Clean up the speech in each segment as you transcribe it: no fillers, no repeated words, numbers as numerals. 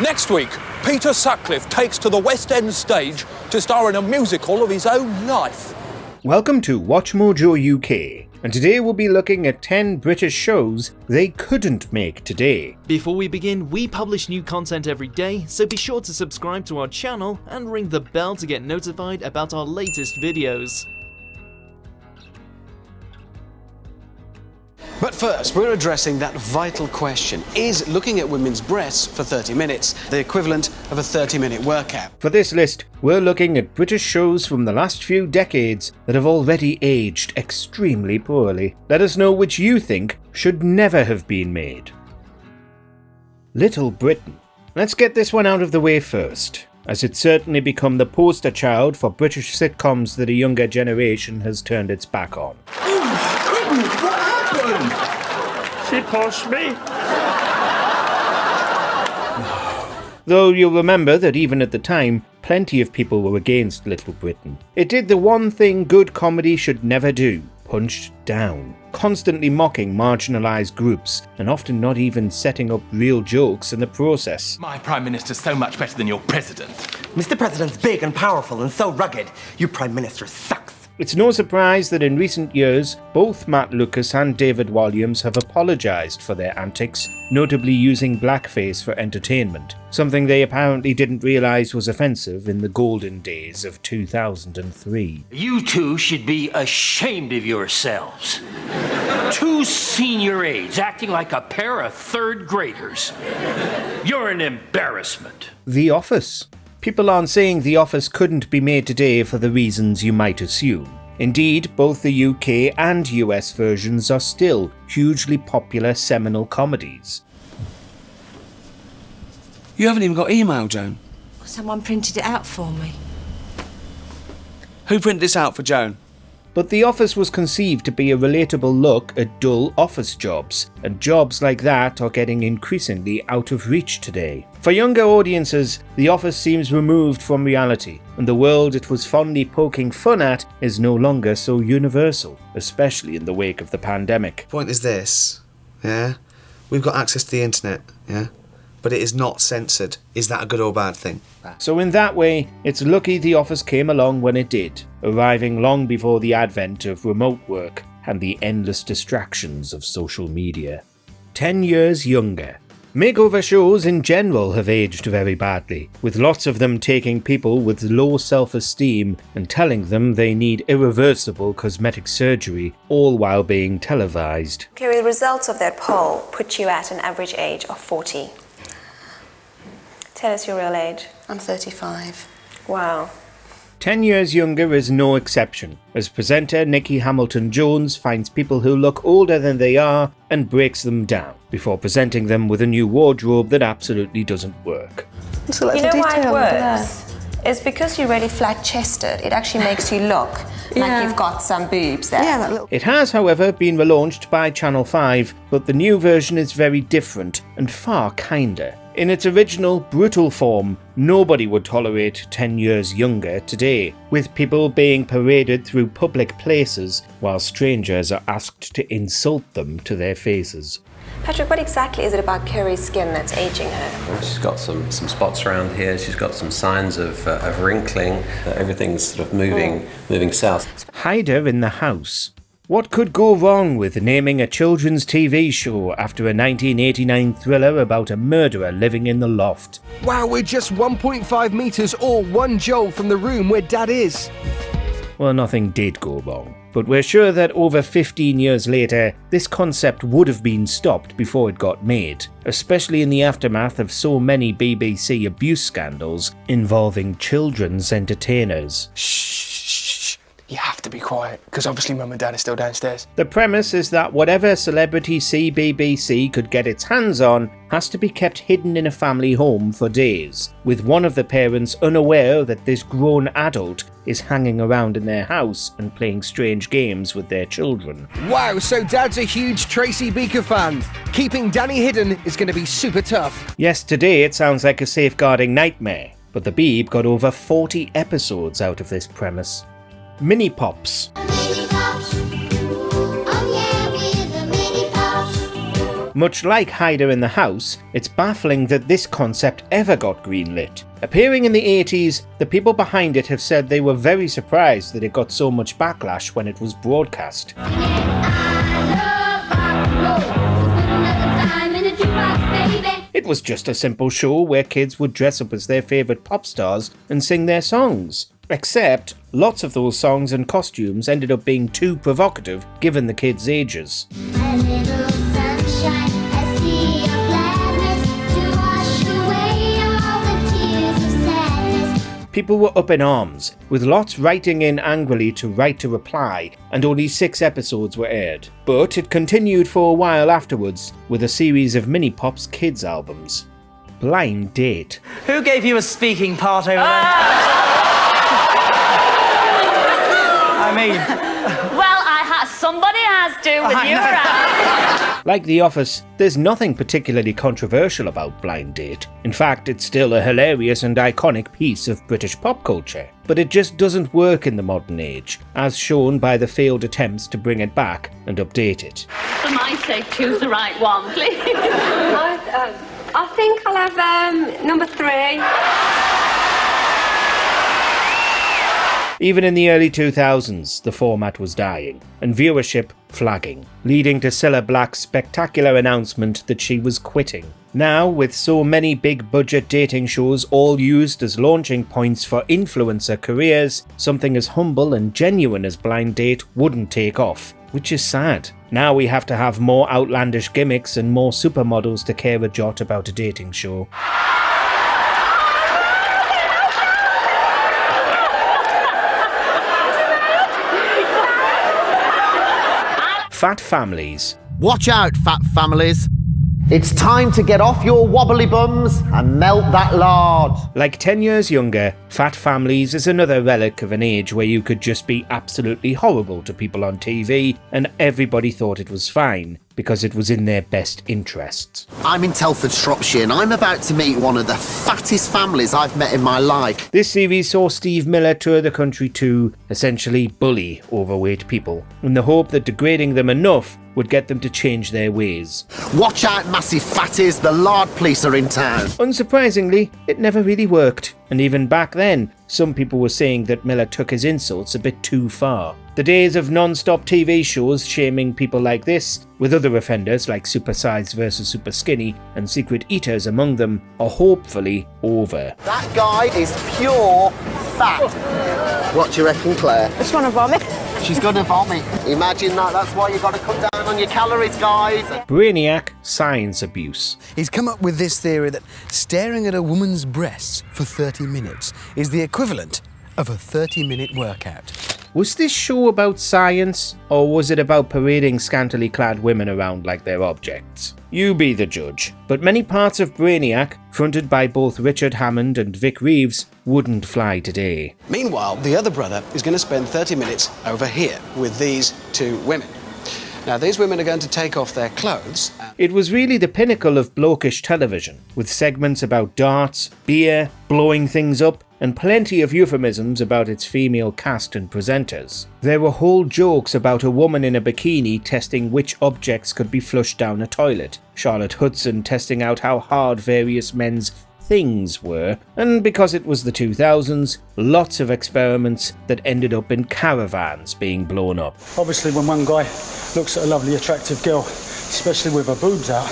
Next week, Peter Sutcliffe takes to the West End stage to star in a musical of his own life. Welcome to WatchMojoUK, and today we'll be looking at 10 British shows they couldn't make today. Before we begin, we publish new content every day, so be sure to subscribe to our channel and ring the bell to get notified about our latest videos. But first, we're addressing that vital question. Is looking at women's breasts for 30 minutes the equivalent of a 30-minute workout? For this list, we're looking at British shows from the last few decades that have already aged extremely poorly. Let us know which you think should never have been made. Little Britain. Let's get this one out of the way first, as it's certainly become the poster child for British sitcoms that a younger generation has turned its back on. She pushed me. Though you'll remember that even at the time, plenty of people were against Little Britain. It did the one thing good comedy should never do: punched down, constantly mocking marginalised groups and often not even setting up real jokes in the process. My Prime Minister's so much better than your President. Mr. President's big and powerful and so rugged. Your Prime Minister sucks. It's no surprise that in recent years, both Matt Lucas and David Walliams have apologised for their antics, notably using blackface for entertainment, something they apparently didn't realise was offensive in the golden days of 2003. You two should be ashamed of yourselves. Two senior aides acting like a pair of third graders. You're an embarrassment. The Office. People aren't saying The Office couldn't be made today for the reasons you might assume. Indeed, both the UK and US versions are still hugely popular seminal comedies. You haven't even got email, Joan. Someone printed it out for me. Who printed this out for Joan? But The Office was conceived to be a relatable look at dull office jobs, and jobs like that are getting increasingly out of reach today. For younger audiences, The Office seems removed from reality, and the world it was fondly poking fun at is no longer so universal, especially in the wake of the pandemic. Point is this, yeah? We've got access to the internet, yeah? But it is not censored. Is that a good or bad thing? So in that way, it's lucky The Office came along when it did, arriving long before the advent of remote work and the endless distractions of social media. 10 years younger. Makeover shows in general have aged very badly, with lots of them taking people with low self-esteem and telling them they need irreversible cosmetic surgery, all while being televised. Okay, the results of that poll put you at an average age of 40. Tell us your real age. I'm 35. Wow. 10 years younger is no exception, as presenter Nikki Hamilton-Jones finds people who look older than they are and breaks them down, before presenting them with a new wardrobe that absolutely doesn't work. You know why it works? It's because you're really flat-chested. It actually makes you look like you've got some boobs there. Yeah, It has, however, been relaunched by Channel 5, but the new version is very different and far kinder. In its original, brutal form, nobody would tolerate 10 years younger today, with people being paraded through public places while strangers are asked to insult them to their faces. Patrick, what exactly is it about Kerry's skin that's aging her? Well, she's got some spots around here, she's got some signs of wrinkling, everything's sort of moving south. Hide her in the house. What could go wrong with naming a children's TV show after a 1989 thriller about a murderer living in the loft? Wow, we're just 1.5 metres or 1 joule from the room where Dad is. Well, nothing did go wrong, but we're sure that over 15 years later, this concept would have been stopped before it got made, especially in the aftermath of so many BBC abuse scandals involving children's entertainers. Shh. You have to be quiet, because obviously Mum and Dad are still downstairs. The premise is that whatever celebrity CBBC could get its hands on has to be kept hidden in a family home for days, with one of the parents unaware that this grown adult is hanging around in their house and playing strange games with their children. Wow, so Dad's a huge Tracy Beaker fan. Keeping Danny hidden is going to be super tough. Yes, today it sounds like a safeguarding nightmare, but the Beeb got over 40 episodes out of this premise. Mini Pops. Much like Hider in the House, it's baffling that this concept ever got greenlit. Appearing in the 80s, the people behind it have said they were very surprised that it got so much backlash when it was broadcast. It was just a simple show where kids would dress up as their favourite pop stars and sing their songs. Except, lots of those songs and costumes ended up being too provocative given the kids' ages. People were up in arms, with lots writing in angrily to write to reply, and only 6 episodes were aired. But it continued for a while afterwards, with a series of Mini-Pop's kids' albums. Blind Date. Who gave you a speaking part over there? I mean... Well, somebody has to with you around. Like The Office, there's nothing particularly controversial about Blind Date. In fact, it's still a hilarious and iconic piece of British pop culture. But it just doesn't work in the modern age, as shown by the failed attempts to bring it back and update it. For my sake, choose the right one, please. I think I'll have number 3. Even in the early 2000s, the format was dying, and viewership flagging, leading to Cilla Black's spectacular announcement that she was quitting. Now, with so many big-budget dating shows all used as launching points for influencer careers, something as humble and genuine as Blind Date wouldn't take off, which is sad. Now we have to have more outlandish gimmicks and more supermodels to care a jot about a dating show. Fat families. Watch out, fat families. It's time to get off your wobbly bums and melt that lard. Like 10 years younger, Fat Families is another relic of an age where you could just be absolutely horrible to people on TV and everybody thought it was fine because it was in their best interests. I'm in Telford, Shropshire, and I'm about to meet one of the fattest families I've met in my life. This series saw Steve Miller tour the country to essentially bully overweight people, in the hope that degrading them enough would get them to change their ways. Watch out, massive fatties, the lard police are in town. Unsurprisingly, it never really worked, and even back then, some people were saying that Miller took his insults a bit too far. The days of non-stop TV shows shaming people like this, with other offenders like Super Size vs Super Skinny and Secret Eaters among them, are hopefully over. That guy is pure fat. What do you reckon, Claire? I just want to vomit. She's gonna vomit. Imagine that, that's why you gotta cut down on your calories, guys. Brainiac science abuse. He's come up with this theory that staring at a woman's breasts for 30 minutes is the equivalent of a 30-minute workout. Was this show about science, or was it about parading scantily clad women around like they're objects? You be the judge. But many parts of Brainiac, fronted by both Richard Hammond and Vic Reeves, wouldn't fly today. Meanwhile, the other brother is going to spend 30 minutes over here with these 2 women. Now, these women are going to take off their clothes. It was really the pinnacle of blokish television, with segments about darts, beer, blowing things up, and plenty of euphemisms about its female cast and presenters. There were whole jokes about a woman in a bikini testing which objects could be flushed down a toilet, Charlotte Hudson testing out how hard various men's things were, and because it was the 2000s, lots of experiments that ended up in caravans being blown up. Obviously, when one guy looks at a lovely, attractive girl, especially with her boobs out,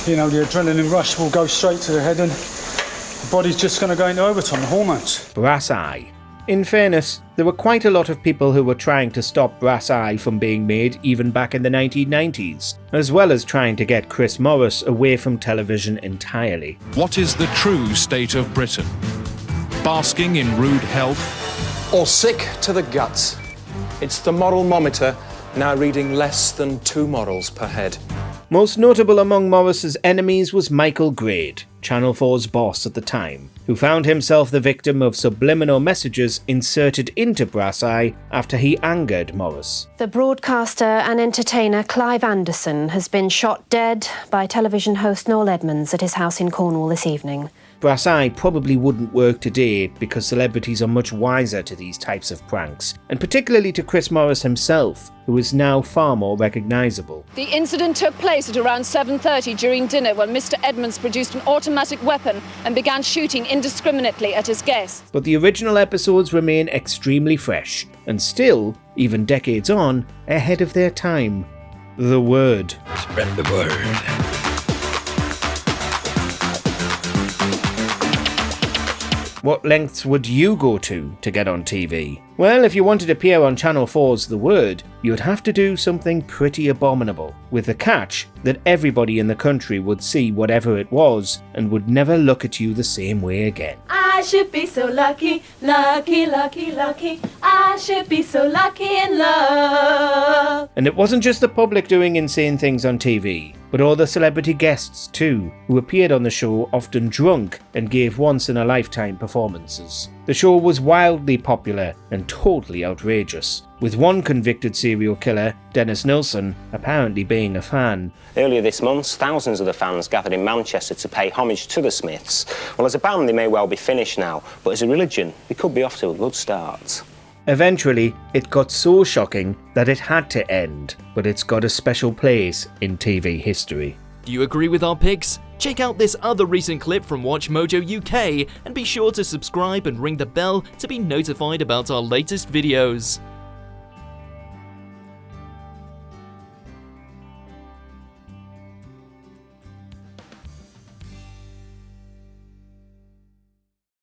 you know, the adrenaline rush will go straight to the head and the body's just going to go into overtime, the hormones. Brassey. In fairness, there were quite a lot of people who were trying to stop Brassey from being made even back in the 1990s, as well as trying to get Chris Morris away from television entirely. What is the true state of Britain? Basking in rude health? Or sick to the guts? It's the moral-mometer, now reading less than 2 morals per head. Most notable among Morris's enemies was Michael Grade. Channel 4's boss at the time, who found himself the victim of subliminal messages inserted into Brassey after he angered Morris. The broadcaster and entertainer Clive Anderson has been shot dead by television host Noel Edmonds at his house in Cornwall this evening. Brassey probably wouldn't work today because celebrities are much wiser to these types of pranks, and particularly to Chris Morris himself, who is now far more recognisable. The incident took place at around 7:30 during dinner when Mr. Edmonds produced an automatic weapon and began shooting indiscriminately at his guests. But the original episodes remain extremely fresh, and still, even decades on, ahead of their time. The word. Spread the word. What lengths would you go to get on TV? Well, if you wanted to appear on Channel 4's The Word, you'd have to do something pretty abominable, with the catch that everybody in the country would see whatever it was and would never look at you the same way again. I should be so lucky, lucky, lucky, lucky. I should be so lucky in love. And it wasn't just the public doing insane things on TV, but all the celebrity guests too, who appeared on the show often drunk and gave once-in-a-lifetime performances. The show was wildly popular and totally outrageous, with one convicted serial killer, Dennis Nilsson, apparently being a fan. Earlier this month, thousands of the fans gathered in Manchester to pay homage to the Smiths. Well, as a band, they may well be finished now, but as a religion, they could be off to a good start. Eventually, it got so shocking that it had to end, but it's got a special place in TV history. Do you agree with our picks? Check out this other recent clip from WatchMojoUK and be sure to subscribe and ring the bell to be notified about our latest videos.